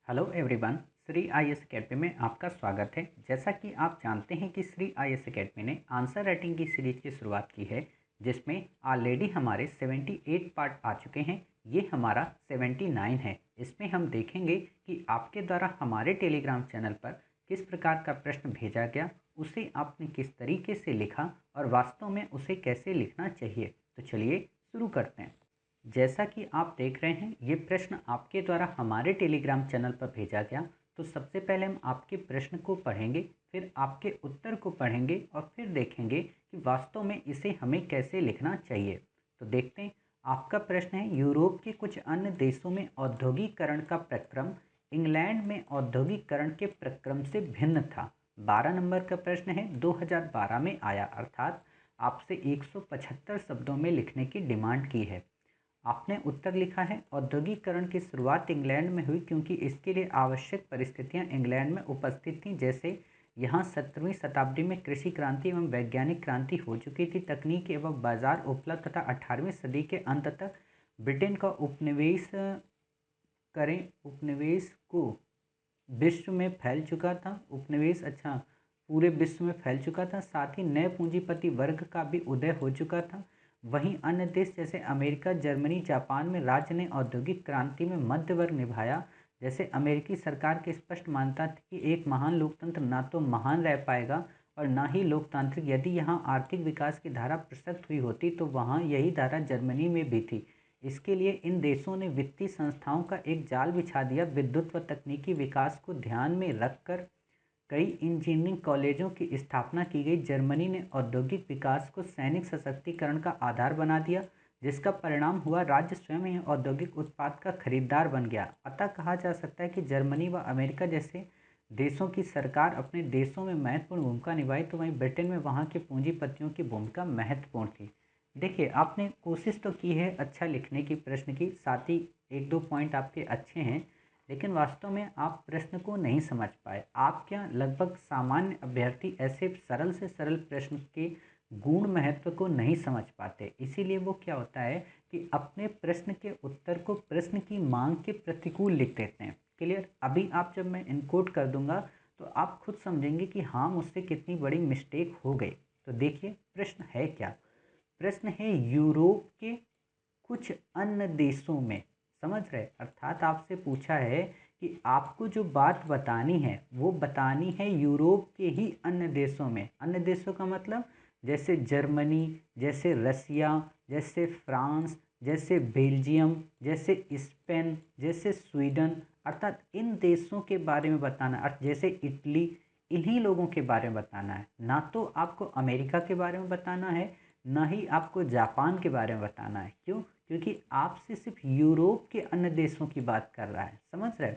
Hello everyone. Shri IAS academy में आपका स्वागत है। जैसा कि आप जानते हैं कि श्री आईएएस एकेडमी ने आंसर राइटिंग की सीरीज की शुरुआत की है, जिसमें ऑलरेडी हमारे 78 पार्ट आ चुके हैं। ये हमारा 79 है। इसमें हम देखेंगे कि आपके द्वारा हमारे टेलीग्राम चैनल पर किस प्रकार का प्रश्न भेजा गया, उसे आपने किस तरीके से लिखा और वास्तव में उसे कैसे लिखना चाहिए। तो चलिए शुरू करते हैं। जैसा कि आप देख रहे हैं, ये प्रश्न आपके द्वारा हमारे टेलीग्राम चैनल पर भेजा गया। तो सबसे पहले हम आपके प्रश्न को पढ़ेंगे, फिर आपके उत्तर को पढ़ेंगे और फिर देखेंगे कि वास्तव में इसे हमें कैसे लिखना चाहिए। तो देखते हैं। आपका प्रश्न है, यूरोप के कुछ अन्य देशों में औद्योगिकरण का प्रक्रम इंग्लैंड में औद्योगिकरण के प्रक्रम से भिन्न था। 12 नंबर का प्रश्न है, 2012 में आया, अर्थात आपसे 175 शब्दों में लिखने की डिमांड की है। आपने उत्तर लिखा है, औद्योगिकरण की शुरुआत इंग्लैंड में हुई क्योंकि इसके लिए आवश्यक परिस्थितियां इंग्लैंड में उपस्थित थीं। जैसे यहाँ 17वीं शताब्दी में कृषि क्रांति एवं वैज्ञानिक क्रांति हो चुकी थी, तकनीक एवं बाजार उपलब्ध तथा 18वीं सदी के अंत तक ब्रिटेन का उपनिवेश को विश्व में फैल चुका था। पूरे विश्व में फैल चुका था। साथ ही नए पूंजीपति वर्ग का भी उदय हो चुका था। वहीं अन्य देश जैसे अमेरिका, जर्मनी, जापान में राज्य ने औद्योगिक क्रांति में मध्य वर्ग निभाया। जैसे अमेरिकी सरकार की स्पष्ट मान्यता थी कि एक महान लोकतंत्र ना तो महान रह पाएगा और ना ही लोकतांत्रिक। यदि यहाँ आर्थिक विकास की धारा प्रशस्त हुई होती तो वहाँ यही धारा जर्मनी में भी थी। इसके लिए इन देशों ने वित्तीय संस्थाओं का एक जाल बिछा दिया। विद्युत व तकनीकी विकास को ध्यान में रखकर कई इंजीनियरिंग कॉलेजों की स्थापना की गई। जर्मनी ने औद्योगिक विकास को सैनिक सशक्तिकरण का आधार बना दिया, जिसका परिणाम हुआ राज्य स्वयं ही औद्योगिक उत्पाद का खरीदार बन गया। अतः कहा जा सकता है कि जर्मनी व अमेरिका जैसे देशों की सरकार अपने देशों में महत्वपूर्ण भूमिका निभाई, तो वहीं ब्रिटेन में वहाँ के पूंजीपतियों की भूमिका महत्वपूर्ण थी। देखिए, आपने कोशिश तो की है अच्छा लिखने की प्रश्न की, साथ ही एक दो पॉइंट आपके अच्छे हैं, लेकिन वास्तव में आप प्रश्न को नहीं समझ पाए। आप क्या लगभग सामान्य अभ्यर्थी ऐसे सरल से सरल प्रश्न के गुण महत्व को नहीं समझ पाते। इसीलिए वो क्या होता है कि अपने प्रश्न के उत्तर को प्रश्न की मांग के प्रतिकूल लिख देते हैं। क्लियर? अभी आप जब मैं इनकोड कर दूंगा तो आप खुद समझेंगे कि हाँ, मुझसे कितनी बड़ी मिस्टेक हो गई। तो देखिए प्रश्न है क्या। प्रश्न है, यूरोप के कुछ अन्य देशों में, समझ रहे, अर्थात आपसे पूछा है कि आपको जो बात बतानी है वो बतानी है यूरोप के ही अन्य देशों में। अन्य देशों का मतलब जैसे जर्मनी, जैसे रसिया, जैसे फ्रांस, जैसे बेल्जियम, जैसे स्पेन, जैसे स्वीडन, अर्थात इन देशों के बारे में बताना। जैसे इटली, इन्हीं लोगों के बारे में बताना है। ना तो आपको अमेरिका के बारे में बताना है, ना ही आपको जापान के बारे में बताना है। क्यों? क्योंकि आपसे सिर्फ यूरोप के अन्य देशों की बात कर रहा है। समझ रहे?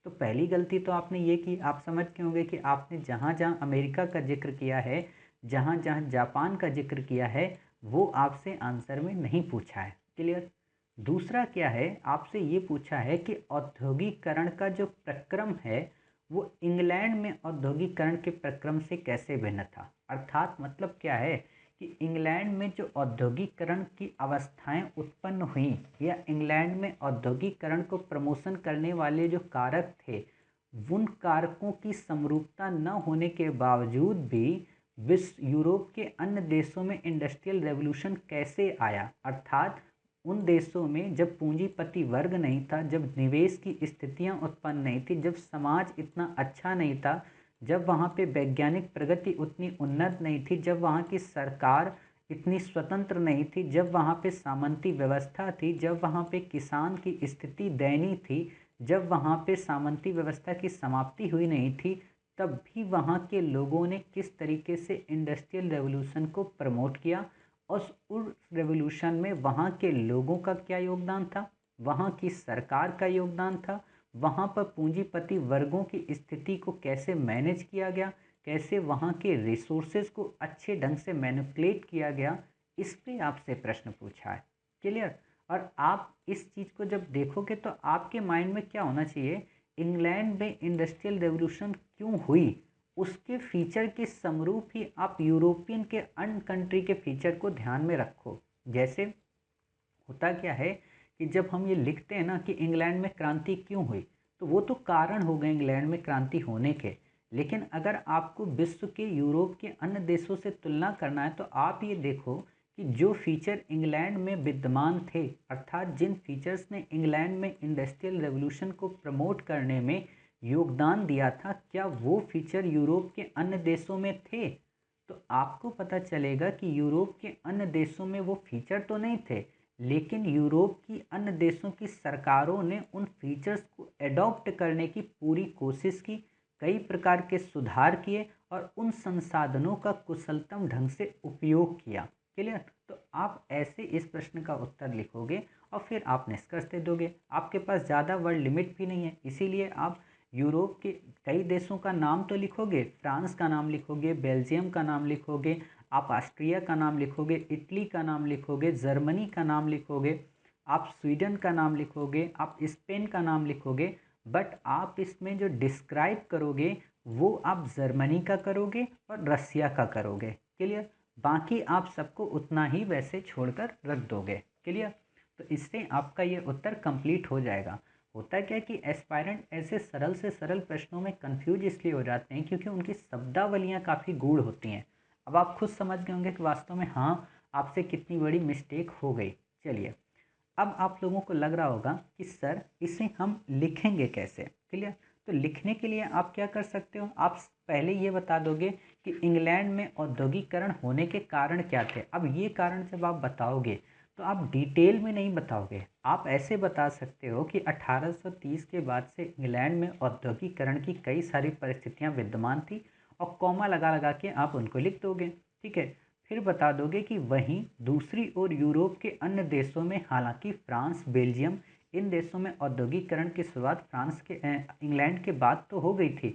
तो पहली गलती तो आपने ये की, आप समझ के होंगे कि आपने जहाँ जहाँ अमेरिका का जिक्र किया है, जहाँ जहाँ जापान का जिक्र किया है, वो आपसे आंसर में नहीं पूछा है। क्लियर? दूसरा क्या है, आपसे ये पूछा है कि औद्योगिकरण का जो प्रक्रम है वो इंग्लैंड में औद्योगिकरण के प्रक्रम से कैसे भिन्न था। अर्थात मतलब क्या है कि इंग्लैंड में जो औद्योगिकरण की अवस्थाएं उत्पन्न हुई, या इंग्लैंड में औद्योगिकरण को प्रमोशन करने वाले जो कारक थे, उन कारकों की समरूपता न होने के बावजूद भी विश्व यूरोप के अन्य देशों में इंडस्ट्रियल रेवोल्यूशन कैसे आया। अर्थात उन देशों में जब पूंजीपति वर्ग नहीं था, जब निवेश की स्थितियां उत्पन्न नहीं थी, जब समाज इतना अच्छा नहीं था, जब वहाँ पे वैज्ञानिक प्रगति उतनी उन्नत नहीं थी, जब वहाँ की सरकार इतनी स्वतंत्र नहीं थी, जब वहाँ पे सामंती व्यवस्था थी, जब वहाँ पे किसान की स्थिति दयनीय थी, जब वहाँ पे सामंती व्यवस्था की समाप्ति हुई नहीं थी, तब भी वहाँ के लोगों ने किस तरीके से इंडस्ट्रियल रेवोल्यूशन को प्रमोट किया। और उस रेवोल्यूशन में वहाँ के लोगों का क्या योगदान था, वहाँ की सरकार का योगदान था, वहाँ पर पूंजीपति वर्गों की स्थिति को कैसे मैनेज किया गया, कैसे वहाँ के रिसोर्सेज को अच्छे ढंग से मैनिपुलेट किया गया, इस पे आपसे प्रश्न पूछा है। क्लियर? और आप इस चीज़ को जब देखोगे तो आपके माइंड में क्या होना चाहिए, इंग्लैंड में इंडस्ट्रियल रेवोल्यूशन क्यों हुई, उसके फीचर के समरूप ही आप यूरोपियन के अन्य कंट्री के फीचर को ध्यान में रखो। जैसे होता क्या है कि जब हम ये लिखते हैं ना कि इंग्लैंड में क्रांति क्यों हुई, तो वो तो कारण हो गए इंग्लैंड में क्रांति होने के। लेकिन अगर आपको विश्व के यूरोप के अन्य देशों से तुलना करना है तो आप ये देखो कि जो फीचर इंग्लैंड में विद्यमान थे, अर्थात जिन फीचर्स ने इंग्लैंड में इंडस्ट्रियल रेवोल्यूशन को प्रमोट करने में योगदान दिया था, क्या वो फीचर यूरोप के अन्य देशों में थे? तो आपको पता चलेगा कि यूरोप के अन्य देशों में वो फीचर तो नहीं थे, लेकिन यूरोप की अन्य देशों की सरकारों ने उन फीचर्स को एडॉप्ट करने की पूरी कोशिश की, कई प्रकार के सुधार किए और उन संसाधनों का कुशलतम ढंग से उपयोग किया। क्लियर? तो आप ऐसे इस प्रश्न का उत्तर लिखोगे और फिर आप निष्कर्ष दे दोगे। आपके पास ज़्यादा वर्ड लिमिट भी नहीं है, इसीलिए आप यूरोप के कई देशों का नाम तो लिखोगे, फ्रांस का नाम लिखोगे, बेल्जियम का नाम लिखोगे, आप ऑस्ट्रिया का नाम लिखोगे, इटली का नाम लिखोगे, जर्मनी का नाम लिखोगे, आप स्वीडन का नाम लिखोगे, आप स्पेन का नाम लिखोगे, बट आप इसमें जो डिस्क्राइब करोगे वो आप जर्मनी का करोगे और रसिया का करोगे। क्लियर? बाकी आप सबको उतना ही वैसे छोड़कर रख दोगे। क्लियर? तो इससे आपका ये उत्तर कंप्लीट हो जाएगा। होता क्या है कि एस्पायरेंट ऐसे सरल से सरल प्रश्नों में कंफ्यूज इसलिए हो जाते हैं क्योंकि उनकी शब्दावलियाँ काफ़ी गूढ़ होती हैं। अब आप खुद समझ गए होंगे कि वास्तव में हाँ, आपसे कितनी बड़ी मिस्टेक हो गई। चलिए, अब आप लोगों को लग रहा होगा कि सर इसे हम लिखेंगे कैसे। क्लियर? तो लिखने के लिए आप क्या कर सकते हो, आप पहले ये बता दोगे कि इंग्लैंड में औद्योगिकरण होने के कारण क्या थे। अब ये कारण जब आप बताओगे तो आप डिटेल में नहीं बताओगे, आप ऐसे बता सकते हो कि 1830 के बाद से इंग्लैंड में औद्योगिकरण की कई सारी परिस्थितियां विद्यमान थी और कॉमा लगा लगा के आप उनको लिख दोगे। ठीक है? फिर बता दोगे कि वहीं दूसरी ओर यूरोप के अन्य देशों में, हालांकि फ्रांस, बेल्जियम, इन देशों में औद्योगिकरण की शुरुआत फ्रांस के इंग्लैंड के बाद तो हो गई थी,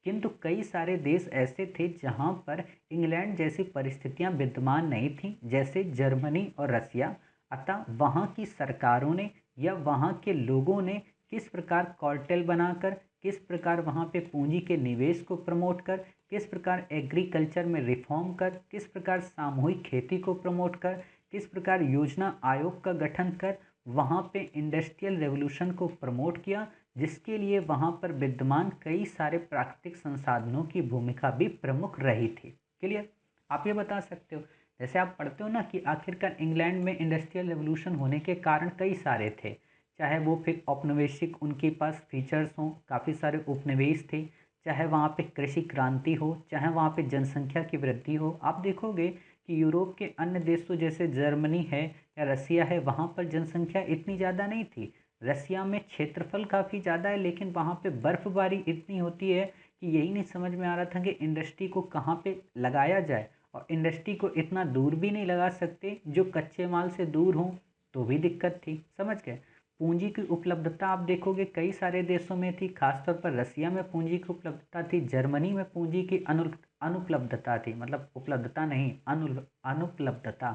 किंतु कई सारे देश ऐसे थे जहां पर इंग्लैंड जैसी परिस्थितियां विद्यमान नहीं थीं, जैसे जर्मनी और रसिया। अतः वहाँ की सरकारों ने या वहाँ के लोगों ने किस प्रकार कॉर्टेल बनाकर, किस प्रकार वहाँ पे पूंजी के निवेश को प्रमोट कर, किस प्रकार एग्रीकल्चर में रिफॉर्म कर, किस प्रकार सामूहिक खेती को प्रमोट कर, किस प्रकार योजना आयोग का गठन कर वहाँ पे इंडस्ट्रियल रेवोल्यूशन को प्रमोट किया, जिसके लिए वहाँ पर विद्यमान कई सारे प्राकृतिक संसाधनों की भूमिका भी प्रमुख रही थी। क्लियर? आप ये बता सकते हो, जैसे आप पढ़ते हो ना कि आखिरकार इंग्लैंड में इंडस्ट्रियल रेवोल्यूशन होने के कारण कई सारे थे, चाहे वो फिर औपनिवेशिक उनके पास फीचर्स हों, काफ़ी सारे उपनिवेश थे, चाहे वहाँ पे कृषि क्रांति हो, चाहे वहाँ पे जनसंख्या की वृद्धि हो। आप देखोगे कि यूरोप के अन्य देशों जैसे जर्मनी है या रसिया है, वहाँ पर जनसंख्या इतनी ज़्यादा नहीं थी। रसिया में क्षेत्रफल काफ़ी ज़्यादा है, लेकिन वहाँ पे बर्फबारी इतनी होती है कि यही नहीं समझ में आ रहा था कि इंडस्ट्री को कहाँ पे लगाया जाए, और इंडस्ट्री को इतना दूर भी नहीं लगा सकते जो कच्चे माल से दूर हों, तो भी दिक्कत थी। समझ गए? पूंजी की उपलब्धता आप देखोगे कई सारे देशों में थी, खासतौर पर रसिया में पूंजी की उपलब्धता थी, जर्मनी में पूंजी की अनुपलब्धता थी, मतलब उपलब्धता नहीं, अनुपलब्धता,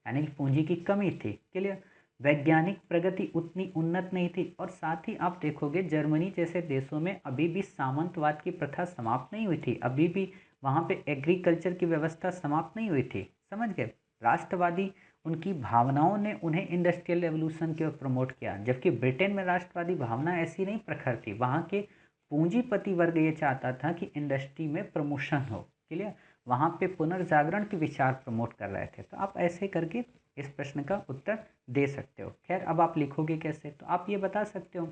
यानी कि पूंजी की कमी थी। क्लियर? वैज्ञानिक प्रगति उतनी उन्नत नहीं थी, और साथ ही आप देखोगे जर्मनी जैसे देशों में अभी भी सामंतवाद की प्रथा समाप्त नहीं हुई थी, अभी भी वहाँ पे एग्रीकल्चर की व्यवस्था समाप्त नहीं हुई थी। समझ गए? राष्ट्रवादी उनकी भावनाओं ने उन्हें इंडस्ट्रियल रेवोल्यूशन की ओर प्रमोट किया, जबकि ब्रिटेन में राष्ट्रवादी भावना ऐसी नहीं प्रखर थी। वहाँ के पूंजीपति वर्ग ये चाहता था कि इंडस्ट्री में प्रमोशन हो। क्लियर? वहाँ पे पुनर्जागरण के विचार प्रमोट कर रहे थे। तो आप ऐसे करके इस प्रश्न का उत्तर दे सकते हो। खैर, अब आप लिखोगे कैसे, तो आप ये बता सकते हो,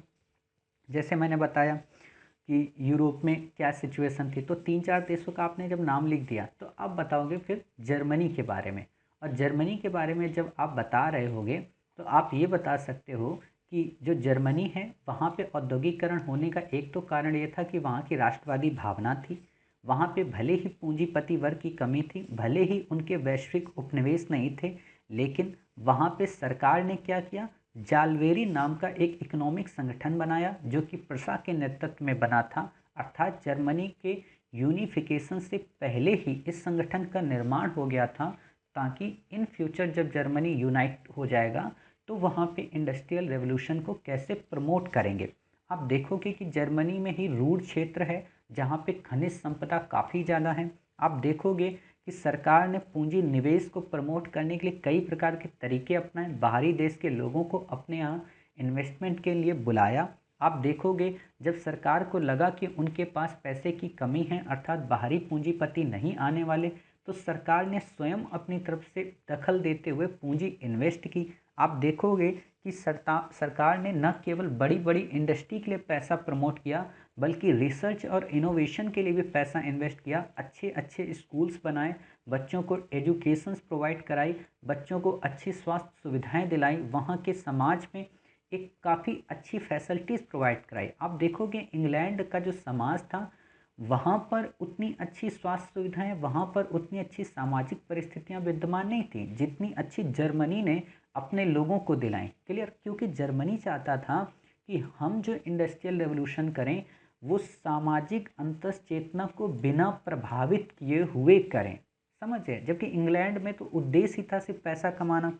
जैसे मैंने बताया कि यूरोप में क्या सिचुएशन थी, तो 3-4 देशों का आपने जब नाम लिख दिया तो अब बताओगे फिर जर्मनी के बारे में। और जर्मनी के बारे में जब आप बता रहे होगे तो आप ये बता सकते हो कि जो जर्मनी है वहाँ पे औद्योगिकरण होने का एक तो कारण ये था कि वहाँ की राष्ट्रवादी भावना थी। वहाँ पे भले ही पूंजीपति वर्ग की कमी थी, भले ही उनके वैश्विक उपनिवेश नहीं थे, लेकिन वहाँ पे सरकार ने क्या किया, जालवेरी नाम का एक इकोनॉमिक संगठन बनाया जो कि प्रशा के नेतृत्व में बना था। अर्थात जर्मनी के यूनिफिकेशन से पहले ही इस संगठन का निर्माण हो गया था, ताकि इन फ्यूचर जब जर्मनी यूनाइट हो जाएगा तो वहाँ पे इंडस्ट्रियल रेवोल्यूशन को कैसे प्रमोट करेंगे। आप देखोगे कि जर्मनी में ही रूर क्षेत्र है जहाँ पे खनिज संपदा काफ़ी ज़्यादा है। आप देखोगे कि सरकार ने पूंजी निवेश को प्रमोट करने के लिए कई प्रकार के तरीके अपनाए, बाहरी देश के लोगों को अपने यहाँ इन्वेस्टमेंट के लिए बुलाया, आप देखोगे जब सरकार को लगा कि उनके पास पैसे की कमी है, अर्थात बाहरी पूंजीपति नहीं आने वाले, तो सरकार ने स्वयं अपनी तरफ से दखल देते हुए पूंजी इन्वेस्ट की। आप देखोगे कि सरकार ने न केवल बड़ी बड़ी इंडस्ट्री के लिए पैसा प्रमोट किया, बल्कि रिसर्च और इनोवेशन के लिए भी पैसा इन्वेस्ट किया। अच्छे अच्छे स्कूल्स बनाए, बच्चों को एजुकेशंस प्रोवाइड कराई, बच्चों को अच्छी स्वास्थ्य सुविधाएं दिलाई, वहाँ के समाज में एक काफ़ी अच्छी फैसिलिटीज़ प्रोवाइड कराई। आप देखोगे इंग्लैंड का जो समाज था, वहाँ पर उतनी अच्छी स्वास्थ्य सुविधाएं, वहाँ पर उतनी अच्छी सामाजिक परिस्थितियां विद्यमान नहीं थी जितनी अच्छी जर्मनी ने अपने लोगों को दिलाई। क्लियर? क्योंकि जर्मनी चाहता था कि हम जो इंडस्ट्रियल रेवोल्यूशन करें वो सामाजिक अंतःचेतना को बिना प्रभावित किए हुए करें। समझे? जबकि इंग्लैंड में तो उद्देश्य ही था सिर्फ पैसा कमाना।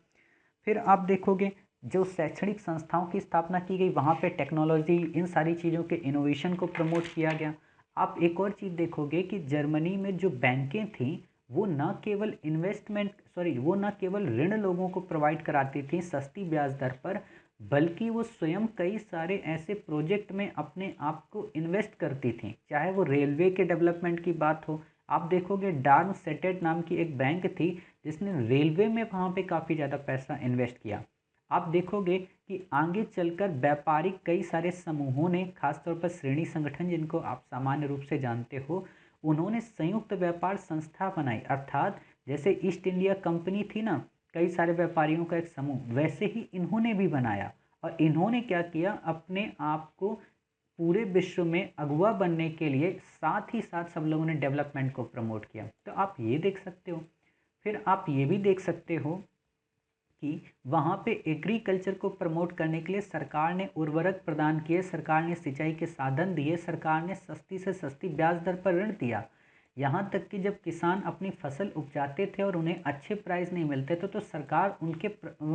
फिर आप देखोगे जो शैक्षणिक संस्थाओं की स्थापना की गई, वहाँ पे टेक्नोलॉजी, इन सारी चीज़ों के इनोवेशन को प्रमोट किया गया। आप एक और चीज़ देखोगे कि जर्मनी में जो बैंकें थीं वो न केवल ऋण लोगों को प्रोवाइड कराती थी सस्ती ब्याज दर पर, बल्कि वो स्वयं कई सारे ऐसे प्रोजेक्ट में अपने आप को इन्वेस्ट करती थी, चाहे वो रेलवे के डेवलपमेंट की बात हो। आप देखोगे डार्म सेटेड नाम की एक बैंक थी जिसने रेलवे में वहाँ पे काफ़ी ज़्यादा पैसा इन्वेस्ट किया। आप देखोगे कि आगे चलकर व्यापारिक कई सारे समूहों ने, खासतौर पर श्रेणी संगठन जिनको आप सामान्य रूप से जानते हो, उन्होंने संयुक्त व्यापार संस्था बनाई। अर्थात जैसे ईस्ट इंडिया कंपनी थी ना, कई सारे व्यापारियों का एक समूह, वैसे ही इन्होंने भी बनाया। और इन्होंने क्या किया, अपने आप को पूरे विश्व में अगुवा बनने के लिए साथ ही साथ सब लोगों ने डेवलपमेंट को प्रमोट किया। तो आप ये देख सकते हो। फिर आप ये भी देख सकते हो कि वहाँ पे एग्रीकल्चर को प्रमोट करने के लिए सरकार ने उर्वरक प्रदान किए, सरकार ने सिंचाई के साधन दिए, सरकार ने सस्ती से सस्ती ब्याज दर पर ऋण दिया। यहाँ तक कि जब किसान अपनी फसल उपजाते थे और उन्हें अच्छे प्राइस नहीं मिलते थे तो सरकार उनके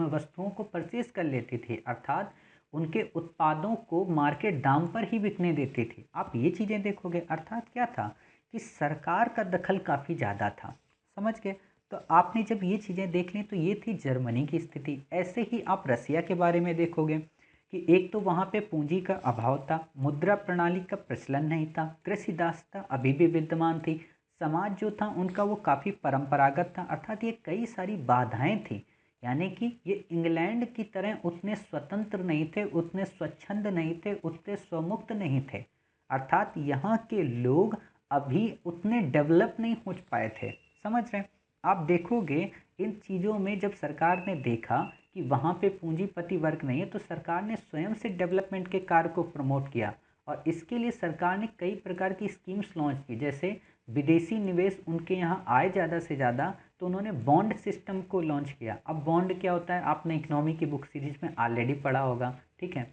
वस्तुओं को परचेज कर लेती थी, अर्थात उनके उत्पादों को मार्केट दाम पर ही बिकने देती थी। आप ये चीज़ें देखोगे, अर्थात क्या था कि सरकार का दखल काफ़ी ज़्यादा था। समझ गए? तो आपने जब ये चीज़ें देख ली तो ये थी जर्मनी की स्थिति। ऐसे ही आप रसिया के बारे में देखोगे कि एक तो वहाँ पे पूंजी का अभाव था, मुद्रा प्रणाली का प्रचलन नहीं था, कृषि दासता अभी भी विद्यमान थी, समाज जो था उनका वो काफ़ी परंपरागत था, अर्थात ये कई सारी बाधाएं थी। यानी कि ये इंग्लैंड की तरह उतने स्वतंत्र नहीं थे, उतने स्वच्छंद नहीं थे, उतने स्वमुक्त नहीं थे, अर्थात यहाँ के लोग अभी उतने डेवलप नहीं हो पाए थे। समझ रहे हैं? आप देखोगे इन चीज़ों में जब सरकार ने देखा कि वहाँ पे पूंजीपति वर्ग नहीं है, तो सरकार ने स्वयं से डेवलपमेंट के कार्य को प्रमोट किया। और इसके लिए सरकार ने कई प्रकार की स्कीम्स लॉन्च की, जैसे विदेशी निवेश उनके यहाँ आए ज़्यादा से ज़्यादा, तो उन्होंने बॉन्ड सिस्टम को लॉन्च किया। अब बॉन्ड क्या होता है, आपने इकोनॉमी की बुक सीरीज में ऑलरेडी पढ़ा होगा, ठीक है?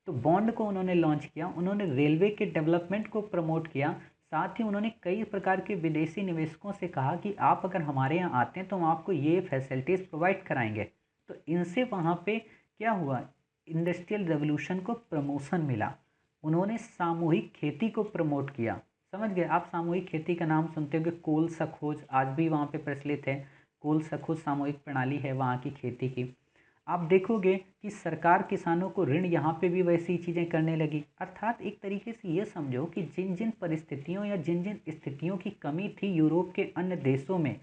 तो बॉन्ड को उन्होंने लॉन्च किया, उन्होंने रेलवे के डेवलपमेंट को प्रमोट किया, साथ ही उन्होंने कई प्रकार के विदेशी निवेशकों से कहा कि आप अगर हमारे यहाँ आते हैं तो हम आपको ये फैसिलिटीज़ प्रोवाइड कराएंगे। तो इनसे वहाँ पे क्या हुआ, इंडस्ट्रियल रेवोल्यूशन को प्रमोशन मिला। उन्होंने सामूहिक खेती को प्रमोट किया। समझ गए? आप सामूहिक खेती का नाम सुनते होंगे, कोल सखोज आज भी वहाँ पे प्रचलित है। कोल सखोज सामूहिक प्रणाली है वहाँ की खेती की। आप देखोगे कि सरकार किसानों को ऋण यहाँ पे भी वैसी चीज़ें करने लगी। अर्थात एक तरीके से ये समझो कि जिन जिन परिस्थितियों या जिन जिन स्थितियों की कमी थी यूरोप के अन्य देशों में,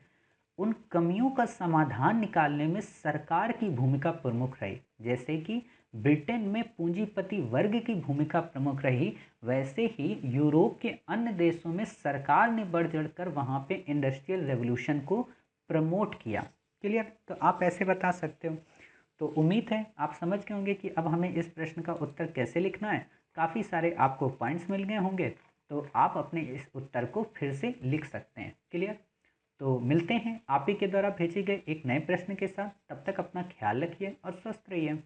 उन कमियों का समाधान निकालने में सरकार की भूमिका प्रमुख रही। जैसे कि ब्रिटेन में पूंजीपति वर्ग की भूमिका प्रमुख रही, वैसे ही यूरोप के अन्य देशों में सरकार ने बढ़ चढ़कर वहाँ पे इंडस्ट्रियल रेवोल्यूशन को प्रमोट किया। क्लियर? तो आप ऐसे बता सकते हो। तो उम्मीद है आप समझ गए होंगे कि अब हमें इस प्रश्न का उत्तर कैसे लिखना है। काफ़ी सारे आपको पॉइंट्स मिल गए होंगे, तो आप अपने इस उत्तर को फिर से लिख सकते हैं। क्लियर? तो मिलते हैं आप ही के द्वारा भेजे गए एक नए प्रश्न के साथ। तब तक अपना ख्याल रखिए और स्वस्थ रहिए।